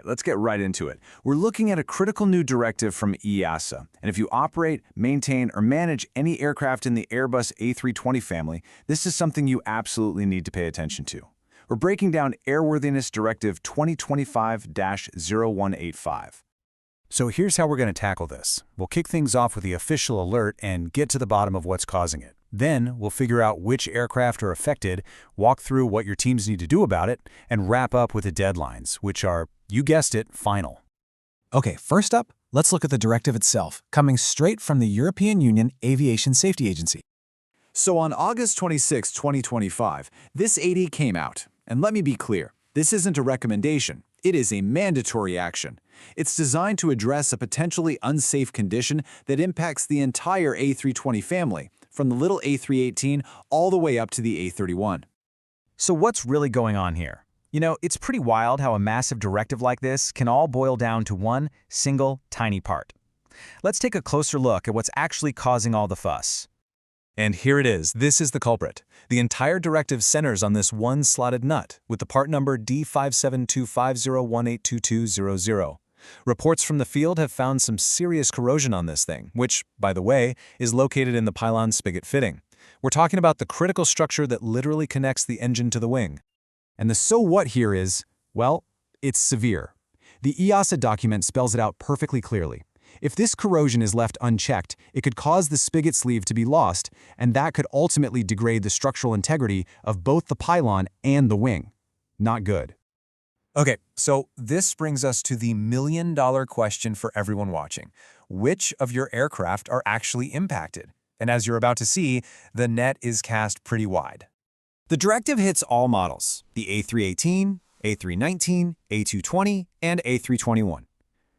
right, let's get right into it. We're looking at a critical new directive from EASA, and if you operate, maintain, or manage any aircraft in the Airbus A320 family, this is something you absolutely need to pay attention to. We're breaking down Airworthiness Directive 2025-0185. So here's how we're going to tackle this. We'll kick things off with the official alert and get to the bottom of what's causing it. Then we'll figure out which aircraft are affected, walk through what your teams need to do about it, and wrap up with the deadlines, which are, you guessed it, final. Okay, first up, let's look at the directive itself, coming straight from the European Union Aviation Safety Agency. So on August 26, 2025, this AD came out. And let me be clear, this isn't a recommendation. It is a mandatory action. It's designed to address a potentially unsafe condition that impacts the entire A320 family, from the little A318 all the way up to the A321. So what's really going on here? You know, it's pretty wild how a massive directive like this can all boil down to one single tiny part. Let's take a closer look at what's actually causing all the fuss. And here it is. This is the culprit. The entire directive centers on this one slotted nut, with the part number D57250182200. Reports from the field have found some serious corrosion on this thing, which, by the way, is located in the Pylon Spigot fitting. We're talking about the critical structure that literally connects the engine to the wing. And the so what here is, well, it's severe. The EASA document spells it out perfectly clearly. If this corrosion is left unchecked, it could cause the spigot sleeve to be lost, and that could ultimately degrade the structural integrity of both the pylon and the wing. Not good. Okay, so this brings us to the million-dollar question for everyone watching. Which of your aircraft are actually impacted? And as you're about to see, the net is cast pretty wide. The directive hits all models, the A318, A319, A220, and A321.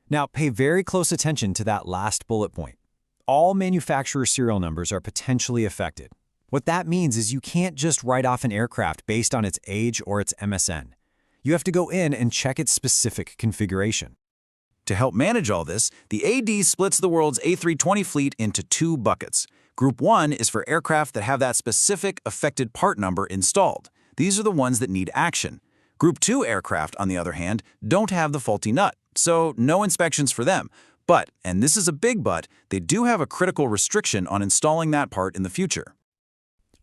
Now, pay very close attention to that last bullet point. All manufacturer serial numbers are potentially affected. What that means is you can't just write off an aircraft based on its age or its MSN. You have to go in and check its specific configuration. To help manage all this, the AD splits the world's A320 fleet into two buckets. Group 1 is for aircraft that have that specific affected part number installed. These are the ones that need action. Group 2 aircraft, on the other hand, don't have the faulty nut, so no inspections for them. But, and this is a big but, they do have a critical restriction on installing that part in the future.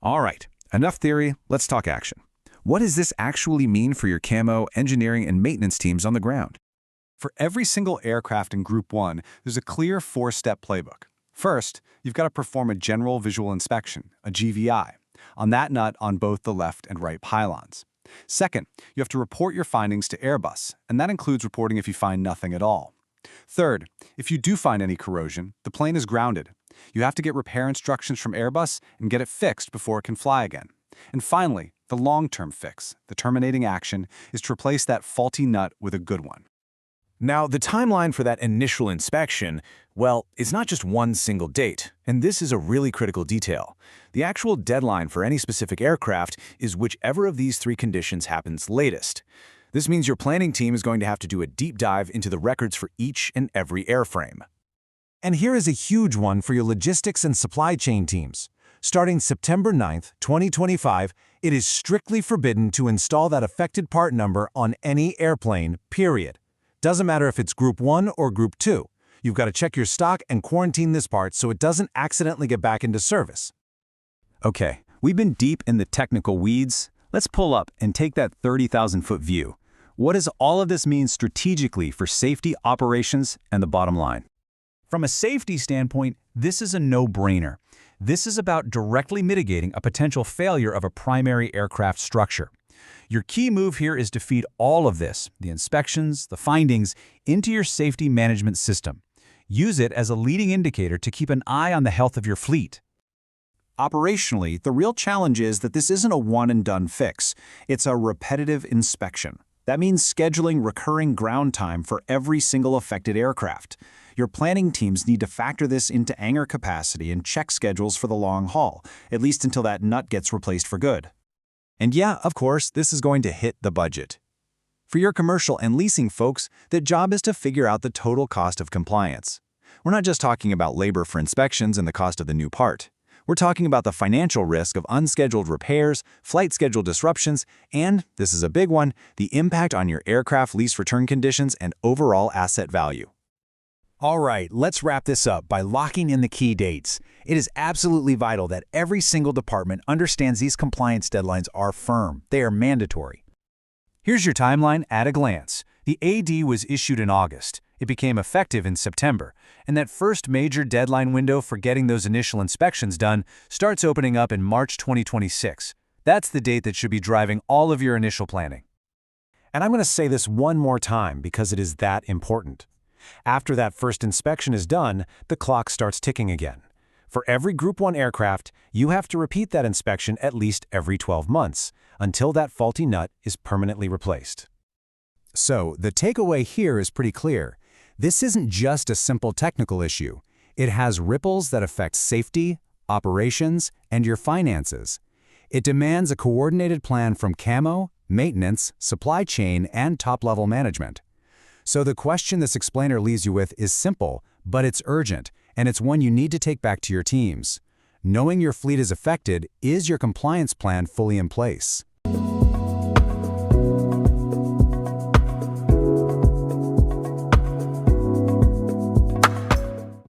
All right, enough theory, let's talk action. What does this actually mean for your camo, engineering, and maintenance teams on the ground? For every single aircraft in Group 1, there's a clear four-step playbook. First, you've got to perform a general visual inspection, a GVI, on that nut on both the left and right pylons. Second, you have to report your findings to Airbus, and that includes reporting if you find nothing at all. Third, if you do find any corrosion, the plane is grounded. You have to get repair instructions from Airbus and get it fixed before it can fly again. And finally, the long-term fix, the terminating action, is to replace that faulty nut with a good one. Now, the timeline for that initial inspection, well, it's not just one single date, and this is a really critical detail. The actual deadline for any specific aircraft is whichever of these three conditions happens latest. This means your planning team is going to have to do a deep dive into the records for each and every airframe. And here is a huge one for your logistics and supply chain teams. Starting September 9th, 2025, it is strictly forbidden to install that affected part number on any airplane, period. Doesn't matter if it's Group 1 or Group 2. You've got to check your stock and quarantine this part so it doesn't accidentally get back into service. Okay, we've been deep in the technical weeds. Let's pull up and take that 30,000-foot view. What does all of this mean strategically for safety, operations, and the bottom line? From a safety standpoint, this is a no-brainer. This is about directly mitigating a potential failure of a primary aircraft structure. Your key move here is to feed all of this, the inspections, the findings, into your safety management system. Use it as a leading indicator to keep an eye on the health of your fleet. Operationally, the real challenge is that this isn't a one-and-done fix. It's a repetitive inspection. That means scheduling recurring ground time for every single affected aircraft. Your planning teams need to factor this into hangar capacity and check schedules for the long haul, at least until that nut gets replaced for good. And yeah, of course, this is going to hit the budget. For your commercial and leasing folks, the job is to figure out the total cost of compliance. We're not just talking about labor for inspections and the cost of the new part. We're talking about the financial risk of unscheduled repairs, flight schedule disruptions, and, this is a big one, the impact on your aircraft lease return conditions and overall asset value. All right, let's wrap this up by locking in the key dates. It is absolutely vital that every single department understands these compliance deadlines are firm. They are mandatory. Here's your timeline at a glance. The AD was issued in August. It became effective in September, and that first major deadline window for getting those initial inspections done starts opening up in March 2026. That's the date that should be driving all of your initial planning. And I'm going to say this one more time because it is that important. After that first inspection is done, the clock starts ticking again. For every Group 1 aircraft, you have to repeat that inspection at least every 12 months, until that faulty nut is permanently replaced. So, the takeaway here is pretty clear. This isn't just a simple technical issue. It has ripples that affect safety, operations, and your finances. It demands a coordinated plan from camo, maintenance, supply chain, and top-level management. So the question this explainer leaves you with is simple, but it's urgent, and it's one you need to take back to your teams. Knowing your fleet is affected, is your compliance plan fully in place?